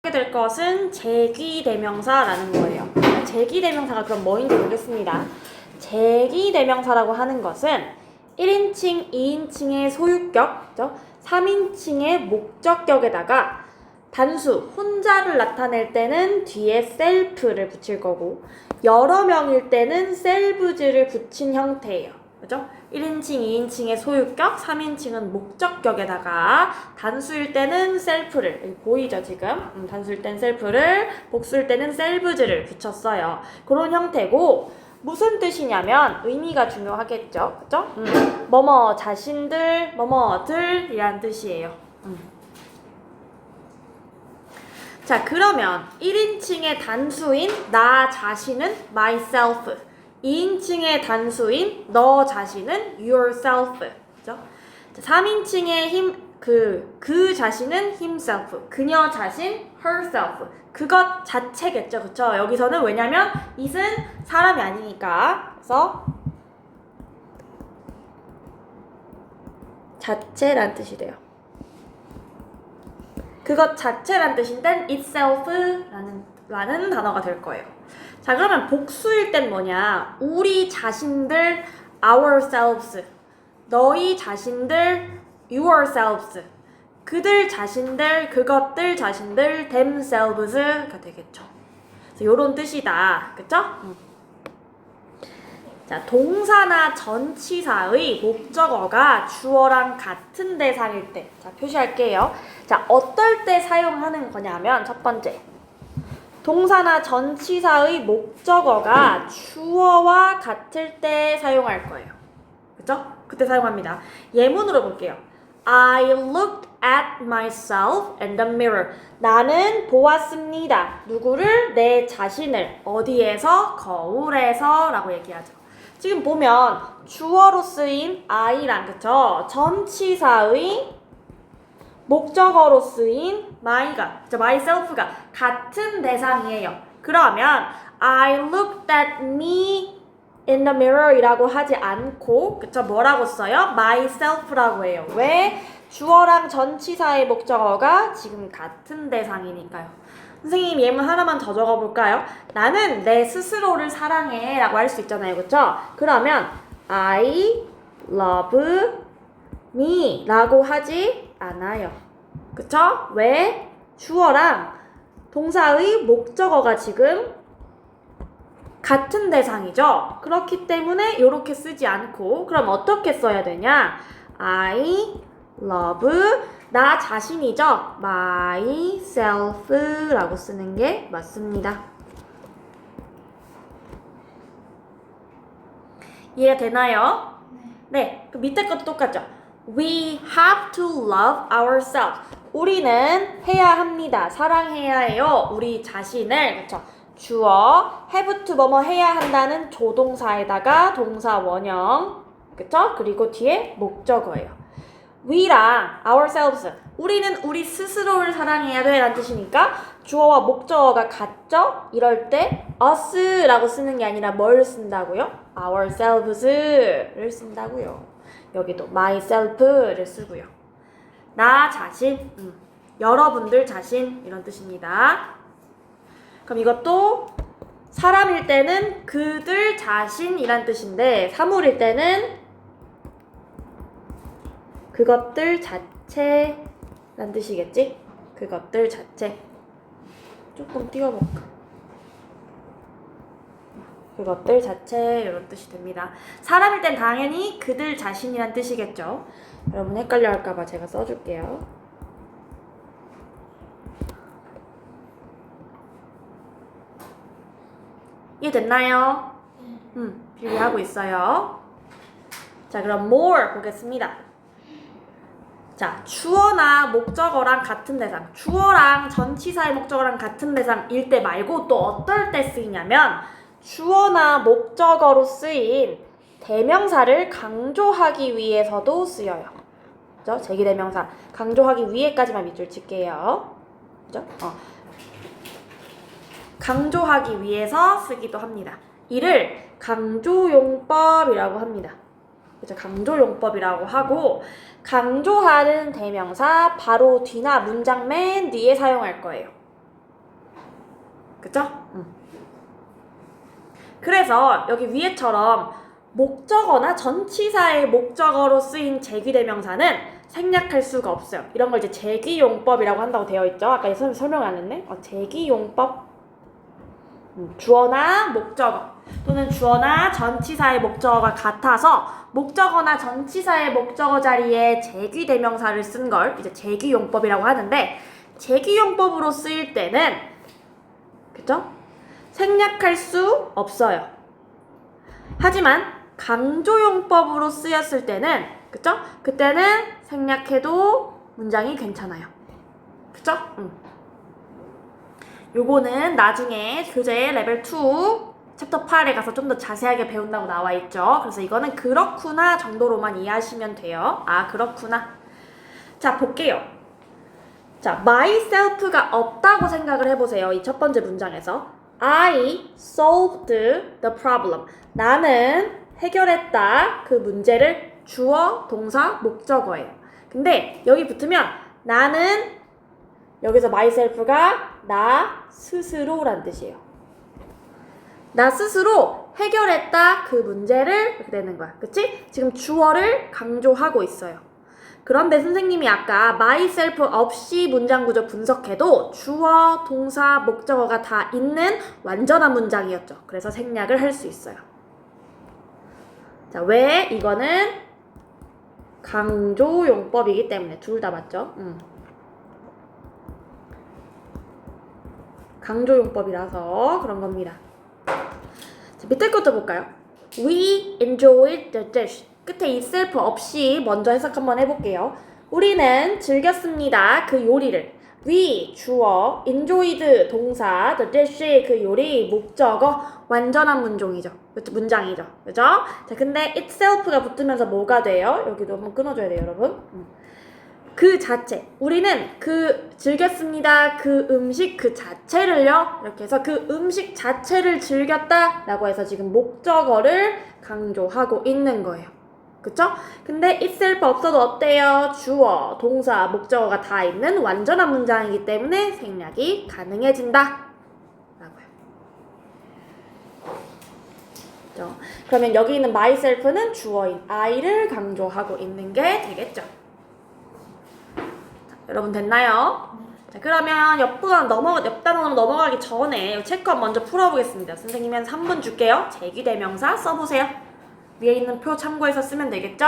하게 될 것은 제기대명사라는 거예요. 제기대명사가 그럼 뭐인지 보겠습니다. 제기대명사라고 하는 것은 1인칭, 2인칭의 소유격, 3인칭의 목적격에다가 단수, 혼자를 나타낼 때는 뒤에 self를 붙일 거고 여러 명일 때는 selves를 붙인 형태예요. 그죠? 1인칭, 2인칭의 소유격, 3인칭은 목적격에다가 단수일 때는 self를, 여기 보이죠 지금? 단수일 땐 self를, 복수일 때는 selves를 붙였어요. 그런 형태고 무슨 뜻이냐면 의미가 중요하겠죠. 그죠? 뭐뭐 자신들, 뭐뭐들 이란 뜻이에요. 자, 그러면 1인칭의 단수인 나 자신은 myself, 2인칭의 단수인 너 자신은 yourself. 그죠? 3인칭의 그 자신은 himself, 그녀 자신 herself. 그것 자체겠죠. 그쵸? 여기서는 왜냐면 it은 사람이 아니니까. 그래서 자체란 뜻이 돼요. 그것 자체란 뜻인데 itself라는 단어가 될 거예요. 자, 그러면 복수일 땐 뭐냐? 우리 자신들 ourselves, 너희 자신들 yourselves, 그들 자신들, 그것들 자신들 themselves가 되겠죠. 그래서 요런 뜻이다. 그쵸? 자, 동사나 전치사의 목적어가 주어랑 같은 대상일 때, 자, 표시할게요. 자, 어떨 때 사용하는 거냐면, 첫 번째, 동사나 전치사의 목적어가 주어와 같을 때 사용할 거예요. 그쵸? 그때 사용합니다. 예문으로 볼게요. I looked at myself in the mirror. 나는 보았습니다. 누구를? 내 자신을. 어디에서? 거울에서 라고 얘기하죠. 지금 보면 주어로 쓰인 I랑, 그쵸? 전치사의 목적어로 쓰인 myself가 같은 대상이에요. 그러면 I looked at me in the mirror 이라고 하지 않고, 그쵸? 뭐라고 써요? myself라고 해요. 왜? 주어랑 전치사의 목적어가 지금 같은 대상이니까요. 선생님, 예문 하나만 더 적어볼까요? 나는 내 스스로를 사랑해 라고 할 수 있잖아요. 그쵸? 그러면 I love me 라고 하지 않아요. 그쵸? 왜? 주어랑 동사의 목적어가 지금 같은 대상이죠. 그렇기 때문에 이렇게 쓰지 않고, 그럼 어떻게 써야 되냐? I love 나 자신이죠. myself라고 쓰는 게 맞습니다. 이해가 되나요? 네. 그 밑에 것도 똑같죠. We have to love ourselves. 우리는 해야 합니다. 사랑해야 해요. 우리 자신을. 그렇죠? 주어 have to 뭐뭐 해야 한다는 조동사에다가 동사 원형. 그렇죠? 그리고 뒤에 목적어예요. we랑 ourselves. 우리는 우리 스스로를 사랑해야 돼 라는 뜻이니까 주어와 목적어가 같죠? 이럴 때 us라고 쓰는 게 아니라 뭘 쓴다고요? ourselves를 쓴다고요. 여기도 myself를 쓰고요. 나 자신, 여러분들 자신 이런 뜻입니다. 그럼 이것도 사람일 때는 그들 자신이란 뜻인데 사물일 때는 그것들 자체란 뜻이겠지? 그것들 자체. 조금 띄워볼까? 그것들 자체 이런 뜻이 됩니다. 사람일 땐 당연히 그들 자신이란 뜻이겠죠. 여러분 헷갈려 할까봐 제가 써줄게요. 이해됐나요? 비교하고 있어요. 자, 그럼 more 보겠습니다. 자, 주어나 목적어랑 같은 대상, 주어랑 전치사의 목적어랑 같은 대상일 때 말고 또 어떨 때 쓰이냐면 주어나 목적어로 쓰인 대명사를 강조하기 위해서도 쓰여요. 그죠? 제기대명사 강조하기 위해까지만 밑줄 칠게요. 그죠? 강조하기 위해서 쓰기도 합니다. 이를 강조용법이라고 합니다. 그죠? 강조용법이라고 하고 강조하는 대명사 바로 뒤나 문장 맨 뒤에 사용할 거예요. 그쵸? 그래서 여기 위에처럼 목적어나 전치사의 목적어로 쓰인 제귀대명사는 생략할 수가 없어요. 이런 걸 이제 제귀용법이라고 한다고 되어 있죠. 아까 설명 안 했네. 제귀용법. 주어나 목적어 또는 주어나 전치사의 목적어가 같아서 목적어나 전치사의 목적어 자리에 제귀대명사를 쓴 걸 이제 제귀용법이라고 하는데, 제귀용법으로 쓰일 때는 그쵸? 생략할 수 없어요. 하지만 강조용법으로 쓰였을 때는 그쵸? 그때는 생략해도 문장이 괜찮아요. 그쵸? 요거는 나중에 교재 레벨 2 챕터 8에 가서 좀 더 자세하게 배운다고 나와 있죠. 그래서 이거는 그렇구나 정도로만 이해하시면 돼요. 아, 그렇구나. 자, 볼게요. 자, myself가 없다고 생각을 해보세요. 이 첫 번째 문장에서 I solved the problem. 나는 해결했다. 그 문제를 주어, 동사, 목적어예요. 근데 여기 붙으면 나는 여기서 myself가 나 스스로란 뜻이에요. 나 스스로 해결했다. 그 문제를 이렇게 되는 거야. 그치? 지금 주어를 강조하고 있어요. 그런데 선생님이 아까 myself 없이 문장 구조 분석해도 주어, 동사, 목적어가 다 있는 완전한 문장이었죠. 그래서 생략을 할 수 있어요. 자, 왜? 이거는 강조용법이기 때문에 둘 다 맞죠? 강조용법이라서 그런 겁니다. 자, 밑에 것도 볼까요? We enjoyed the dish. 끝에 이 self 없이 먼저 해석 한번 해볼게요. 우리는 즐겼습니다. 그 요리를. We 주어, enjoyed 동사, the dish 그 요리 목적어 완전한 문장이죠. 그죠? 자, 근데 itself가 붙으면서 뭐가 돼요? 여기도 한번 끊어줘야 돼요, 여러분. 그 자체. 우리는 그 즐겼습니다. 그 음식 그 자체를요. 이렇게 해서 그 음식 자체를 즐겼다 라고 해서 지금 목적어를 강조하고 있는 거예요. 그쵸? 근데 itself 없어도 어때요? 주어, 동사, 목적어가 다 있는 완전한 문장이기 때문에 생략이 가능해진다 라고요. 그쵸? 그러면 여기 있는 myself는 주어인 I를 강조하고 있는 게 되겠죠. 여러분 됐나요? 자, 그러면 옆 단원으로 넘어가기 전에 체크업 먼저 풀어보겠습니다. 선생님은 3분 줄게요. 제귀대명사 써보세요. 위에 있는 표 참고해서 쓰면 되겠죠?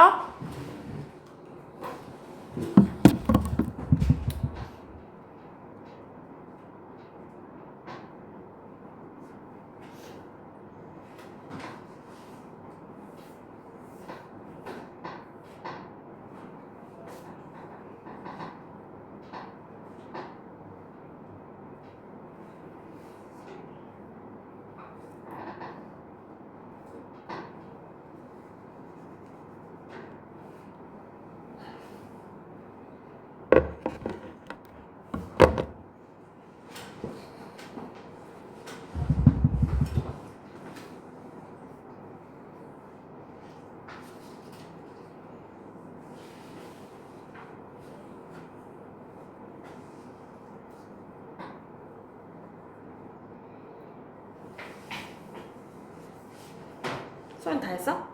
소연 다 했어?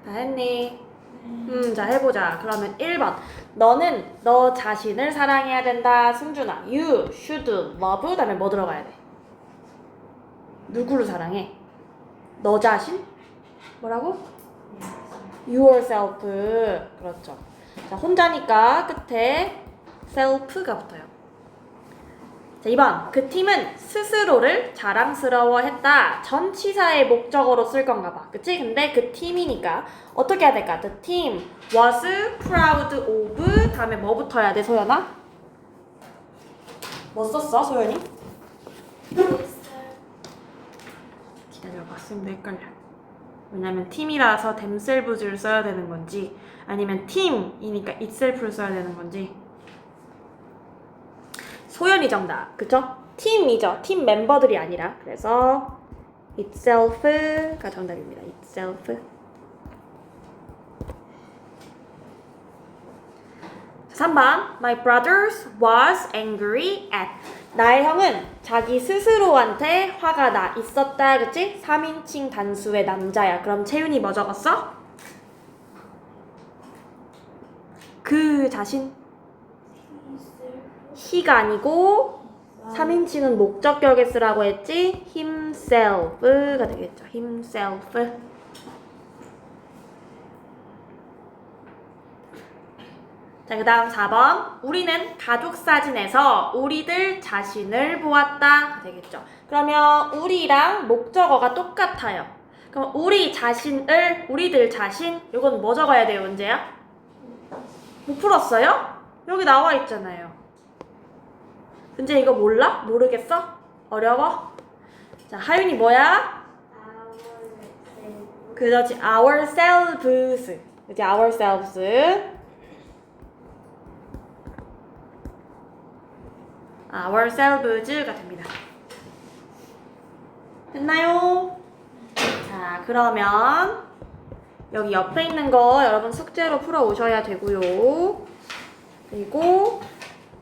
다 했니? 자, 해보자. 그러면 1번. 너는 너 자신을 사랑해야 된다. 승준아. You should love. 다음에 뭐 들어가야 돼? 누구를 사랑해? 너 자신? 뭐라고? Yourself. 그렇죠. 자, 혼자니까 끝에 self가 붙어요. 자, 2번. 그 팀은 스스로를 자랑스러워했다. 전치사의 목적어로 쓸 건가 봐. 그치? 근데 그 팀이니까 어떻게 해야 될까? The team was proud of. 다음에 뭐 붙어야 돼, 소연아? 뭐 썼어, 소연이? 기다려봐. 쌤도 헷갈려. 왜냐면 팀이라서 themselves를 써야 되는 건지 아니면 팀이니까 itself를 써야 되는 건지. 소연이 정답. 그쵸? 팀이죠. 팀 멤버들이 아니라. 그래서 itself가 정답입니다. itself. 3번. My brothers was angry at. 나의 형은 자기 스스로한테 화가 나 있었다. 그치? 3인칭 단수의 남자야. 그럼 채윤이 뭐 적었어? 그 자신? he가 아니고 3인칭은 목적격에 쓰라고 했지? himself가 되겠죠. himself. 자, 그 다음 4번. 우리는 가족 사진에서 우리들 자신을 보았다. 되겠죠. 그러면 우리랑 목적어가 똑같아요. 그럼 우리 자신을, 우리들 자신, 이건 뭐 적어야 돼요, 은재야? 못 풀었어요? 여기 나와 있잖아요. 은재 이거 몰라? 모르겠어? 어려워? 자, 하윤이 뭐야? 그렇지. ourselves. 그치? ourselves. ourselves가 됩니다. 됐나요? 자, 그러면 여기 옆에 있는 거 여러분 숙제로 풀어 오셔야 되고요. 그리고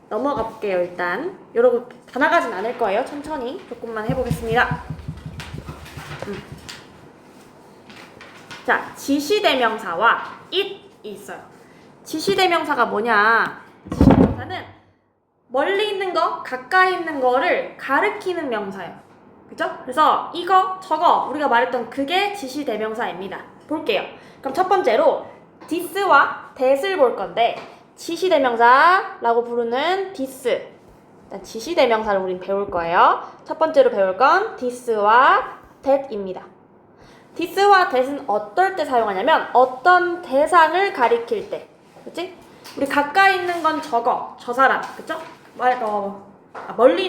넘어가 볼게요. 일단 여러분 다 나가진 않을 거예요. 천천히 조금만 해보겠습니다. 자, 지시대명사와 it이 있어요. 지시대명사가 뭐냐? 지시대명사는 멀리 있는 거, 가까이 있는 거를 가리키는 명사예요. 그죠? 그래서 이거, 저거 우리가 말했던 그게 지시대명사입니다. 볼게요. 그럼 첫 번째로 this와 that을 볼 건데 지시대명사라고 부르는 this. 일단 지시대명사를 우린 배울 거예요. 첫 번째로 배울 건 this와 that입니다. this와 that은 어떨 때 사용하냐면 어떤 대상을 가리킬 때. 그치? 우리 가까이 있는 건 저거, 저 사람. 그쵸? 멀리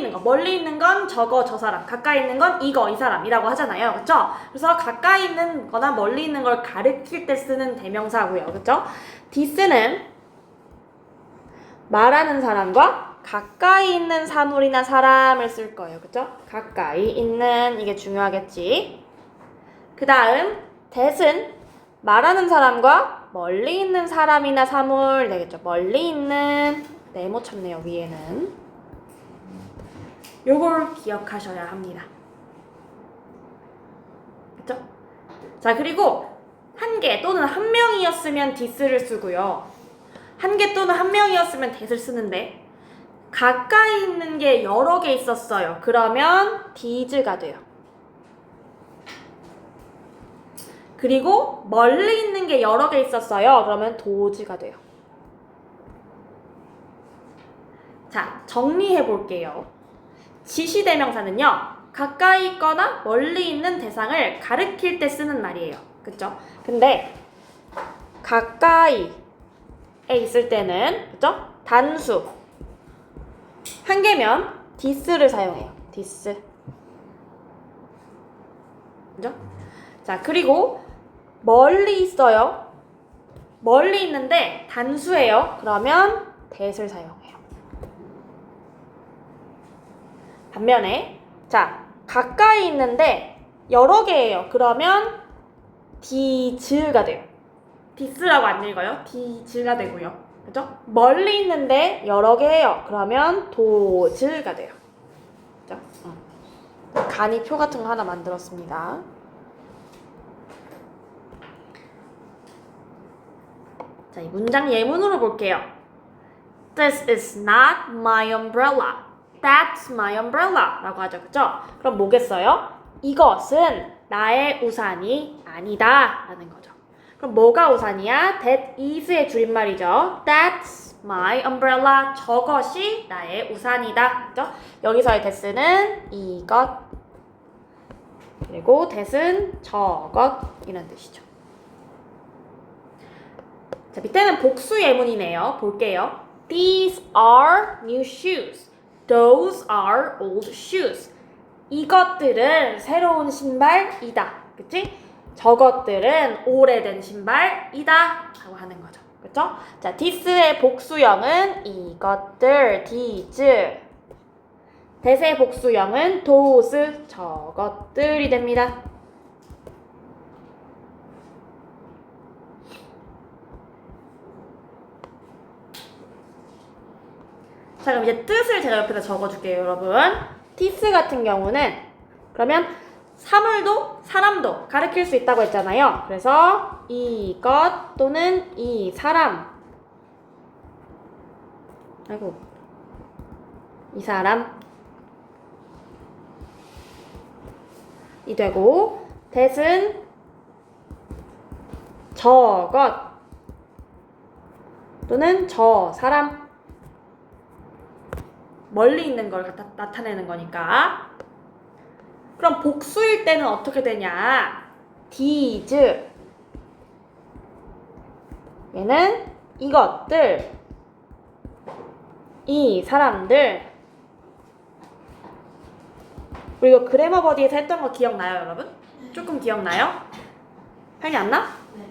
있는 건 저거, 저 사람. 가까이 있는 건 이거, 이 사람이라고 하잖아요. 그쵸? 그래서 가까이 있는 거나 멀리 있는 걸 가리킬 때 쓰는 대명사고요. 그쵸? this는 말하는 사람과 가까이 있는 사물이나 사람을 쓸 거예요. 그쵸? 가까이 있는, 이게 중요하겠지. 그 다음 that은 말하는 사람과 멀리 있는 사람이나 사물 되겠죠. 멀리 있는, 네모 쳤네요. 위에는. 요걸 기억하셔야 합니다. 그쵸? 자, 그리고 한 개 또는 한 명이었으면 this를 쓰고요. 한 개 또는 한 명이었으면 that을 쓰는데 가까이 있는 게 여러 개 있었어요. 그러면 these가 돼요. 그리고 멀리 있는 게 여러 개 있었어요. 그러면 those가 돼요. 자, 정리해 볼게요. 지시대명사는요, 가까이 있거나 멀리 있는 대상을 가리킬 때 쓰는 말이에요. 그쵸? 근데 가까이에 있을 때는, 그쵸? 단수 한 개면 this를 사용해요. this. 그죠? 자, 그리고 멀리 있어요. 멀리 있는데 단수예요. 그러면 that을 사용해요. 반면에 자, 가까이 있는데 여러 개예요. 그러면 these가 돼요. this라고 안 읽어요. these가 되고요. 그죠? 멀리 있는데 여러 개예요. 그러면 those가 돼요. 그죠? 간이 표 같은 거 하나 만들었습니다. 자, 이 문장 예문으로 볼게요. This is not my umbrella. That's my umbrella. 라고 하죠. 그쵸? 그럼 뭐겠어요? 이것은 나의 우산이 아니다. 라는 거죠. 그럼 뭐가 우산이야? That is의 줄임말이죠. That's my umbrella. 저것이 나의 우산이다. 그죠? 여기서의 that는 이것. 그리고 that은 저것. 이런 뜻이죠. 자, 밑에는 복수 예문이네요. 볼게요. These are new shoes. Those are old shoes. 이것들은 새로운 신발이다. 그치? 저것들은 오래된 신발이다. 라고 하는 거죠. 그쵸? 자, this의 복수형은 이것들, these. that의 복수형은 those, 저것들이 됩니다. 자, 그럼 이제 뜻을 제가 옆에다 적어줄게요, 여러분. this 같은 경우는 그러면 사물도 사람도 가리킬 수 있다고 했잖아요. 그래서 이것 또는 이 사람, 이 사람이 되고, that은 저것 또는 저 사람, 멀리 있는 걸 나타내는 거니까. 그럼 복수일 때는 어떻게 되냐? these. 얘는 이것들, 이 사람들. 그리고 그래머 버디에서 했던 거 기억나요, 여러분? 조금 기억나요? 생각이 안 나? 네.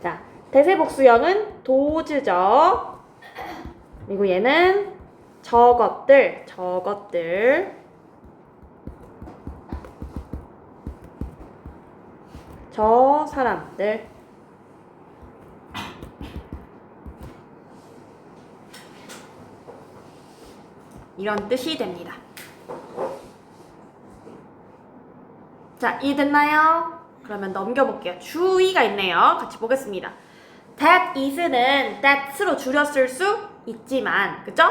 자, 대세 복수형은 도즈죠. 그리고 얘는 저것들, 저 사람들. 이런 뜻이 됩니다. 자, 이해됐나요? 그러면 넘겨볼게요. 주의가 있네요. 같이 보겠습니다. that is는 that로 줄였을 수 있지만, 그쵸?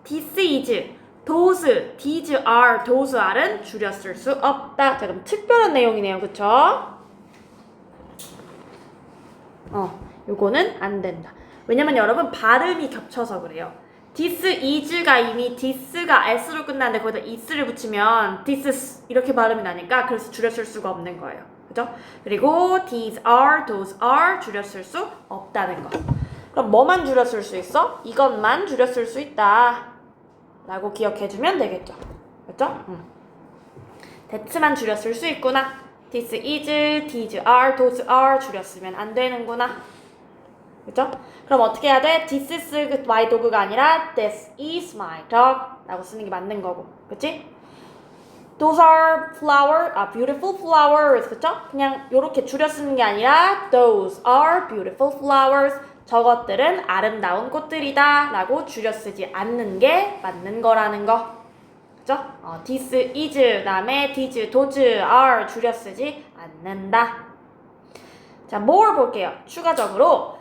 this is, those, these are, those are은 줄였을 수 없다. 자, 그럼 특별한 내용이네요. 그쵸? 요거는 안 된다. 왜냐면 여러분 발음이 겹쳐서 그래요. this is가 이미 this가 s로 끝나는데 거기다 is를 붙이면 this 이렇게 발음이 나니까 그래서 줄였을 수가 없는 거예요. 그죠? 그리고 these are, those are 줄였을 수 없다는 거. 그럼 뭐만 줄였을 수 있어? 이것만 줄였을 수 있다 라고 기억해주면 되겠죠. 그죠? that만 줄였을 수 있구나. this is, these are, those are 줄였으면 안 되는구나. 그죠? 그럼 어떻게 해야 돼? This is my dog가 아니라 This is my dog 라고 쓰는 게 맞는 거고. 그치? Those are beautiful flowers. 그쵸? 그냥 요렇게 줄여 쓰는 게 아니라 Those are beautiful flowers. 저것들은 아름다운 꽃들이다 라고 줄여 쓰지 않는 게 맞는 거라는 거. 그쵸? This is, 그 다음에 these, those are 줄여 쓰지 않는다. 자, more 볼게요. 추가적으로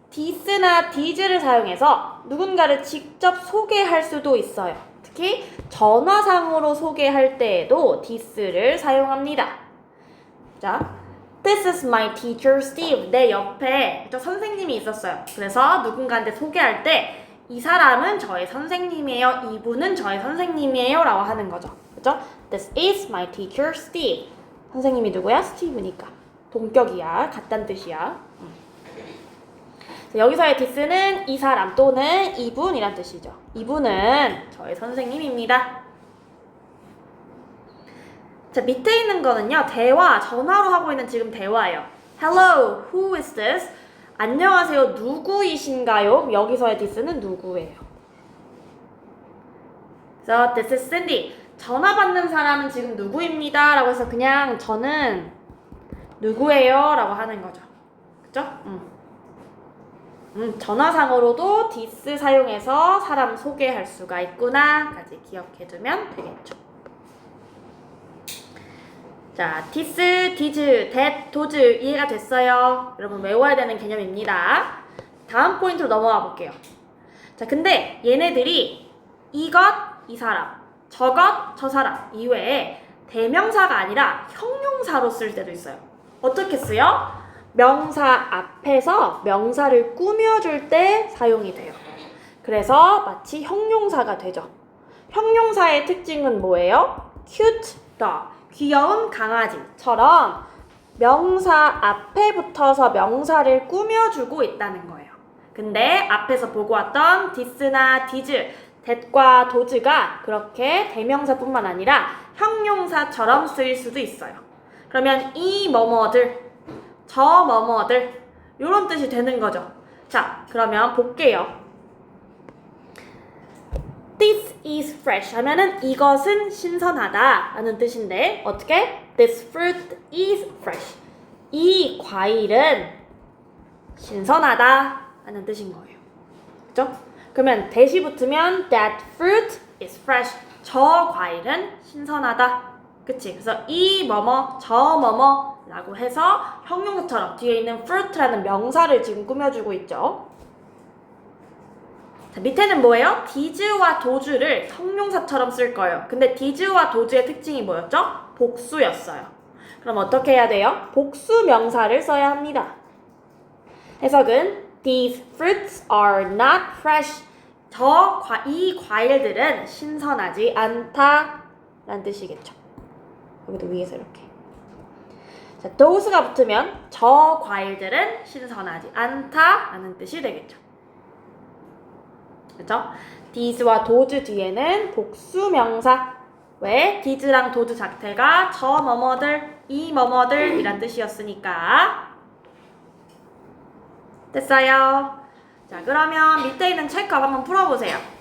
this나 these를 사용해서 누군가를 직접 소개할 수도 있어요. 특히 전화상으로 소개할 때에도 this를 사용합니다. 자, This is my teacher Steve. 내 옆에 선생님이 있었어요. 그래서 누군가한테 소개할 때 이 사람은 저의 선생님이에요. 이분은 저의 선생님이에요. 라고 하는 거죠. 그죠? This is my teacher Steve. 선생님이 누구야? 스티브니까. 동격이야. 같단 뜻이야. 자, 여기서의 this는 이 사람 또는 이분이란 뜻이죠. 이분은 저의 선생님입니다. 자, 밑에 있는 거는요. 대화, 전화로 하고 있는 지금 대화예요. Hello, who is this? 안녕하세요, 누구이신가요? 여기서의 this는 누구예요? So, this is Cindy. 전화 받는 사람은 지금 누구입니다. 라고 해서 그냥 저는 누구예요? 라고 하는 거죠. 그쵸? 전화상으로도 this 사용해서 사람 소개할 수가 있구나 까지 기억해두면 되겠죠. 자, this, these, that, those 이해가 됐어요? 여러분 외워야 되는 개념입니다. 다음 포인트로 넘어가 볼게요. 자, 근데 얘네들이 이것, 이 사람, 저것, 저 사람 이외에 대명사가 아니라 형용사로 쓸 때도 있어요. 어떻게 쓰요? 명사 앞에서 명사를 꾸며줄 때 사용이 돼요. 그래서 마치 형용사가 되죠. 형용사의 특징은 뭐예요? cute dog, 귀여운 강아지처럼 명사 앞에 붙어서 명사를 꾸며주고 있다는 거예요. 근데 앞에서 보고 왔던 this나 these, that과 those가 그렇게 대명사뿐만 아니라 형용사처럼 쓰일 수도 있어요. 그러면 이 뭐뭐들, 저 뭐뭐들 이런 뜻이 되는 거죠. 자, 그러면 볼게요. This is fresh 하면은 이것은 신선하다 라는 뜻인데 어떻게? This fruit is fresh. 이 과일은 신선하다 라는 뜻인 거예요. 그죠? 그러면 that이 붙으면 that fruit is fresh. 저 과일은 신선하다. 그치? 그래서 이 뭐뭐, 저 뭐뭐 라고 해서 형용사처럼 뒤에 있는 fruit라는 명사를 지금 꾸며주고 있죠. 자, 밑에는 뭐예요? these와 those를 형용사처럼 쓸 거예요. 근데 these와 those의 특징이 뭐였죠? 복수였어요. 그럼 어떻게 해야 돼요? 복수 명사를 써야 합니다. 해석은 These fruits are not fresh. 이 과일들은 신선하지 않다 라는 뜻이겠죠. 여기도 위에서 이렇게. 자, those가 붙으면 저 과일들은 신선하지 않다 라는 뜻이 되겠죠. 그렇죠? these와 those 뒤에는 복수 명사. 왜? these랑 those 자체가 저 뭐뭐들, 이 뭐뭐들 이란 뜻이었으니까. 됐어요? 자, 그러면 밑에 있는 체크업 한번 풀어보세요.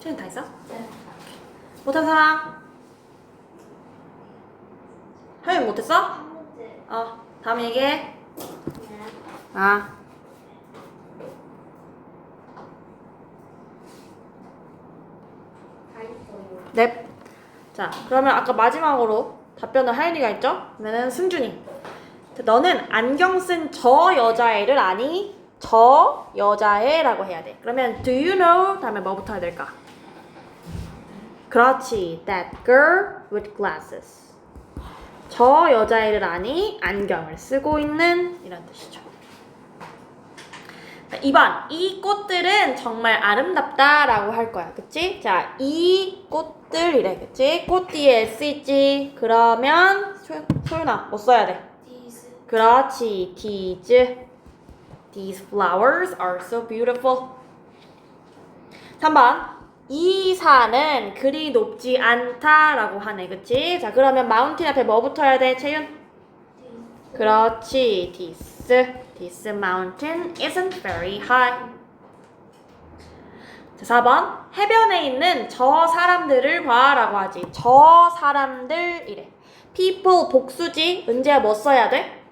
체인 다 했어? 네. 못한 사람? 하윤 못했어? 한 문제. 다음 얘기해. 네. 아. 다 있어요. 넵. 자, 그러면 아까 마지막으로 답변을 하윤이가 했죠? 그러면은 승준이. 자, 너는 안경 쓴 저 여자애를 아니? 저 여자애라고 해야 돼. 그러면 do you know? 다음에 뭐부터 해야 될까? 그렇지. That girl with glasses. 저 여자애를 아니? 안경을 쓰고 있는 이런 뜻이죠. 2번. 이 꽃들은 정말 아름답다 라고 할 거야. 그치? 자, 이 꽃들이래. 그치? 꽃 뒤에 S 있지? 그러면 소윤아 뭐 써야 돼? These. 그렇지. These. These flowers are so beautiful. 3번. 이 산은 그리 높지 않다라고 하네. 그치? 자, 그러면 mountain 앞에 뭐 붙어야 돼, 채윤? 그렇지. This mountain isn't very high. 자, 4번. 해변에 있는 저 사람들을 봐라고 하지. 저 사람들 이래. people 복수지. 은재야 뭐 써야 돼?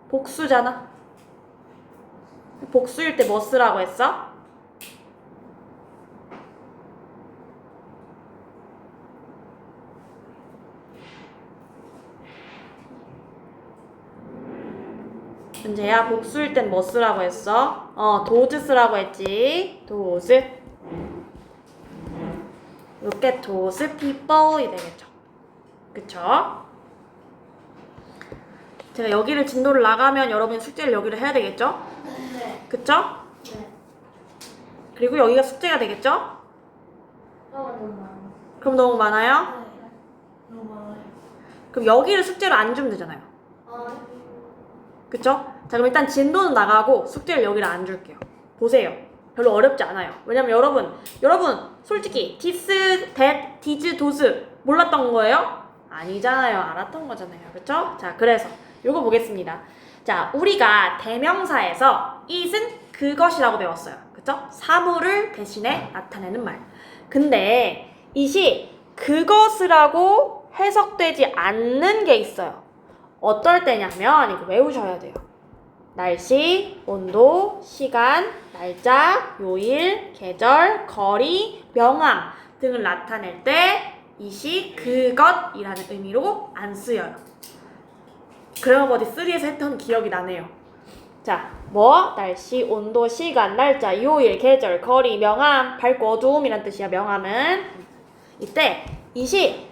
복수잖아. 복수일 때 뭐 쓰라고 했어? 은재야 복수일 땐 뭐 쓰라고 했어? those 쓰라고 했지. those. 이렇게 those people이 되겠죠. 그쵸? 제가 여기를 진도를 나가면 여러분이 숙제를 여기를 해야 되겠죠? 네. 그쵸? 네. 그리고 여기가 숙제가 되겠죠? 너무 많아. 그럼 너무 많아요? 네. 너무 많아요. 그럼 여기를 숙제로 안 주면 되잖아요. 그쵸? 자, 그럼 일단 진도는 나가고 숙제를 여기를 안 줄게요. 보세요. 별로 어렵지 않아요. 왜냐면 여러분 솔직히 this, that, these, those 몰랐던 거예요? 아니잖아요. 알았던 거잖아요. 그쵸? 자, 그래서 요거 보겠습니다. 자, 우리가 대명사에서 it은 그것이라고 배웠어요. 그쵸? 사물을 대신에 나타내는 말. 근데 it이 그것이라고 해석되지 않는 게 있어요. 어떨 때냐면 이거 외우셔야 돼요. 날씨, 온도, 시간, 날짜, 요일, 계절, 거리, 명암 등을 나타낼 때 it이 그것이라는 의미로 안 쓰여요. 그래머버디 3에서 했던 기억이 나네요. 자, 뭐? 날씨, 온도, 시간, 날짜, 요일, 계절, 거리, 명암, 밝고 어두움이란 뜻이야. 명암은 이때 it이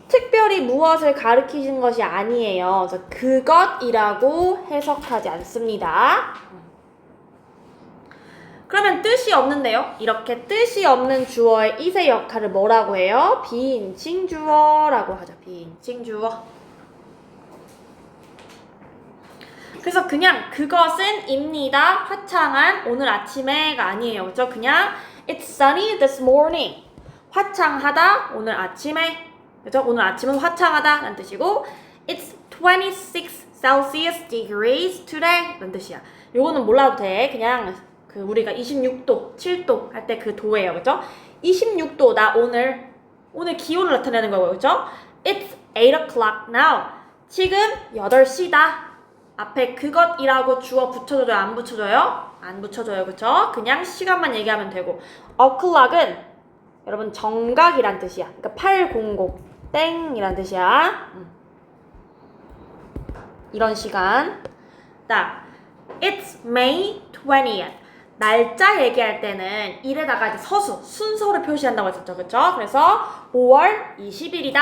특별히 무엇을 가리키는 것이 아니에요. 그래서 그것이라고 해석하지 않습니다. 그러면 뜻이 없는데요. 이렇게 뜻이 없는 주어의 it의 역할을 뭐라고 해요? 비인칭 주어라고 하죠. 비인칭 주어. 그래서 그냥 그것은 입니다. 화창한 오늘 아침에가 아니에요. 그죠? 그냥 It's sunny this morning. 화창하다 오늘 아침에. 그죠? 오늘 아침은 화창하다 라는 뜻이고 It's 26 Celsius degrees today 라는 뜻이야. 요거는 몰라도 돼. 그냥 그 우리가 26도, 7도 할 때 그 도예요. 그죠? 26도다 오늘 기온을 나타내는 거고요. 그죠? It's 8 o'clock now. 지금 8시다. 앞에 그것이라고 주어 붙여줘요? 안 붙여줘요? 안 붙여줘요. 그쵸? 그냥 시간만 얘기하면 되고 o'clock은 여러분 정각이란 뜻이야. 그러니까 800 땡이란 뜻이야. 이런 시간. 자, It's May 20th. 날짜 얘기할 때는 일에다가 이제 서수, 순서를 표시한다고 했었죠. 그쵸? 그래서 5월 20일이다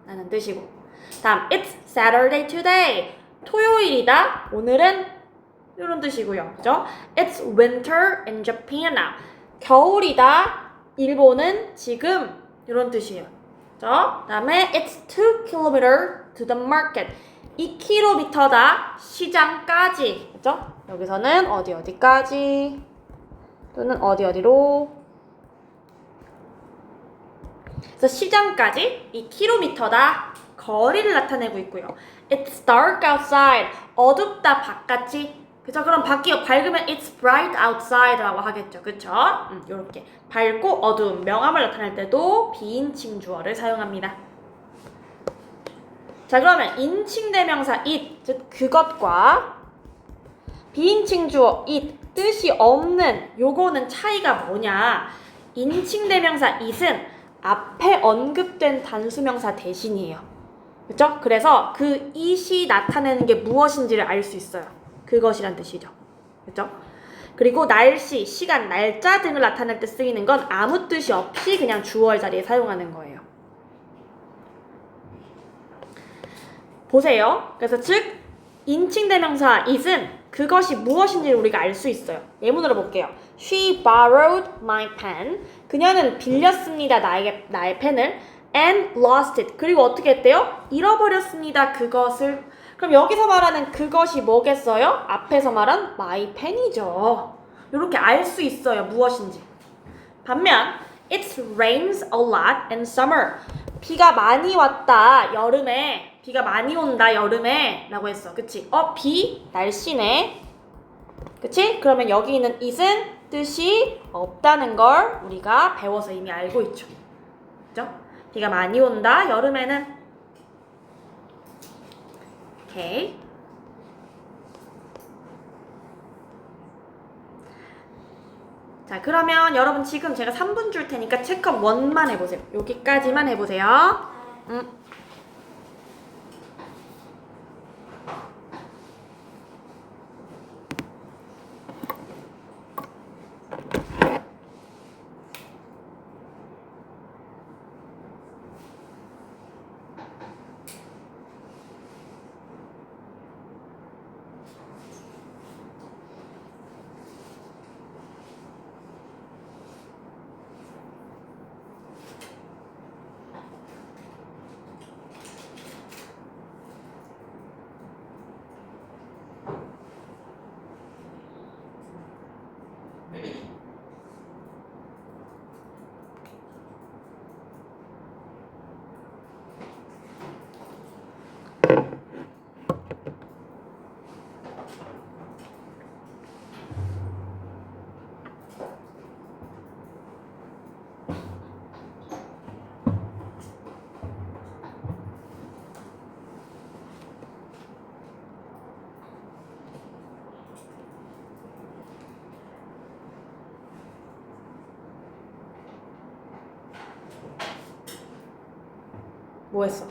라는 뜻이고 다음 It's Saturday today. 토요일이다. 오늘은 이런 뜻이고요. 그죠? It's winter in Japan now. 겨울이다. 일본은 지금 이런 뜻이에요. 그죠? 다음에 It's 2km to the market. 2km다. 시장까지. 그죠? 여기서는 어디까지 또는 어디로 그래서 시장까지 2km다. 거리를 나타내고 있고요. It's dark outside. 어둡다 바깥이. 그죠? 그럼 밖이 밝으면 It's bright outside라고 하겠죠. 그쵸? 요렇게 밝고 어두움, 명암을 나타낼 때도 비인칭 주어를 사용합니다. 자, 그러면 인칭 대명사 it, 즉 그것과 비인칭 주어 it, 뜻이 없는 요거는 차이가 뭐냐? 인칭 대명사 it은 앞에 언급된 단수명사 대신이에요. 그쵸? 그래서 그 it이 나타내는 게 무엇인지를 알 수 있어요. 그것이란 뜻이죠. 그쵸? 그리고 날씨, 시간, 날짜 등을 나타낼 때 쓰이는 건 아무 뜻이 없이 그냥 주어의 자리에 사용하는 거예요. 보세요. 그래서 즉 인칭 대명사 it은 그것이 무엇인지를 우리가 알 수 있어요. 예문으로 볼게요. She borrowed my pen. 그녀는 빌렸습니다. 나의 펜을. And lost it. 그리고 어떻게 했대요? 잃어버렸습니다. 그것을. 그럼 여기서 말하는 그것이 뭐겠어요? 앞에서 말한 my pen이죠. 이렇게 알 수 있어요. 무엇인지. 반면 it rains a lot in summer. 비가 많이 왔다 여름에. 비가 많이 온다 여름에 라고 했어. 그치? 비 날씨네. 그치? 그러면 여기 있는 it은 뜻이 없다는 걸 우리가 배워서 이미 알고 있죠. 그죠? 비가 많이 온다 여름에는. 오케이. 자, 그러면 여러분 지금 제가 3분 줄 테니까 체크업 1만 해보세요. 여기까지만 해보세요. 뭐 했어?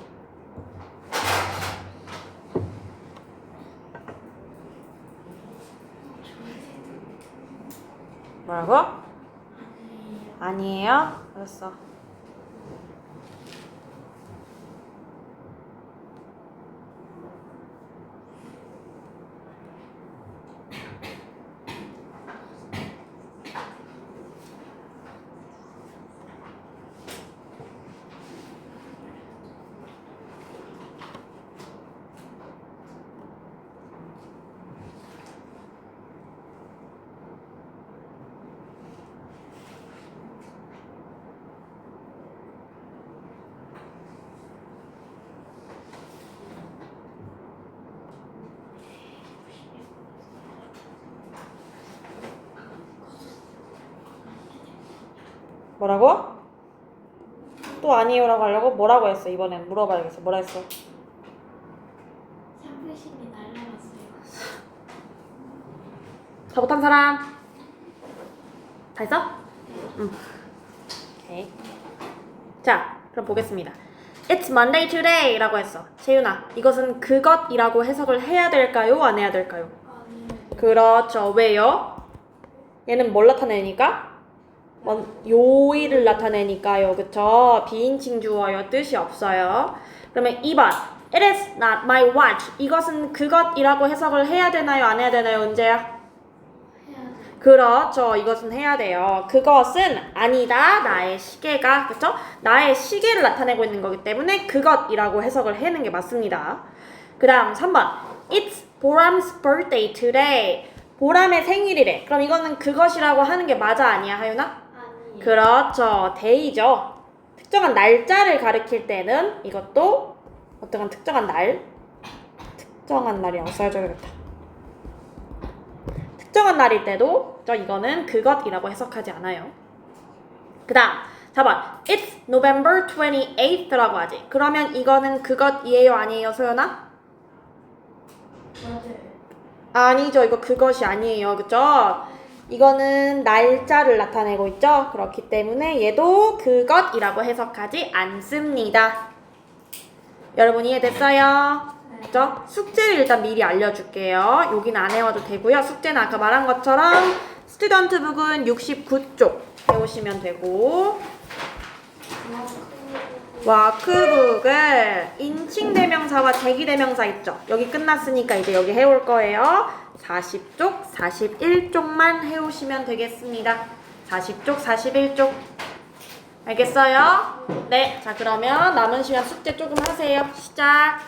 뭐라고? 아니에요? 알았어. 뭐라고? 또 아니에요라고 하려고? 뭐라고 했어? 이번엔 물어봐야겠어. 뭐라 했어? 샴푸신이 날라갔어요. 다 못한 사람? 다 했어? 응. 오케이. 자, 그럼 보겠습니다. It's Monday today 라고 했어. 채윤아, 이것은 그것이라고 해석을 해야 될까요? 안 해야 될까요? 아니에요. 그렇죠. 왜요? 얘는 뭘 나타내니까? 요일을 나타내니까요. 그쵸? 비인칭 주어요. 뜻이 없어요. 그러면 2번 It is not my watch. 이것은 그것이라고 해석을 해야 되나요? 안 해야 되나요? 은재야? 해야 돼. 그렇죠. 이것은 해야 돼요. 그것은 아니다. 나의 시계가. 그쵸? 나의 시계를 나타내고 있는 거기 때문에 그것이라고 해석을 해는 게 맞습니다. 그 다음 3번 It's 보람's birthday today. 보람의 생일이래. 그럼 이거는 그것이라고 하는 게 맞아 아니야 하윤아? 아니에요. 그렇죠. day죠. 특정한 날짜를 가리킬 때는 이것도 어떤 특정한 날이라고 써줘야겠다. 특정한 날일 때도 이거는 그것이라고 해석하지 않아요. 그 다음 4번 It's November 28th라고 하지. 그러면 이거는 그것이에요 아니에요 소연아? 맞아요. 아니죠. 이거 그것이 아니에요. 그쵸? 이거는 날짜를 나타내고 있죠. 그렇기 때문에 얘도 그것이라고 해석하지 않습니다. 여러분 이해됐어요? 네. 그죠? 숙제를 일단 미리 알려줄게요. 여기는 안 해와도 되고요. 숙제는 아까 말한 것처럼 스튜던트북은 69쪽 해오시면 되고 와크북을 인칭대명사와 대기대명사 있죠? 여기 끝났으니까 이제 여기 해올 거예요. 40쪽, 41쪽만 해오시면 되겠습니다. 40쪽, 41쪽. 알겠어요? 네, 자 그러면 남은 시간 숙제 조금 하세요. 시작!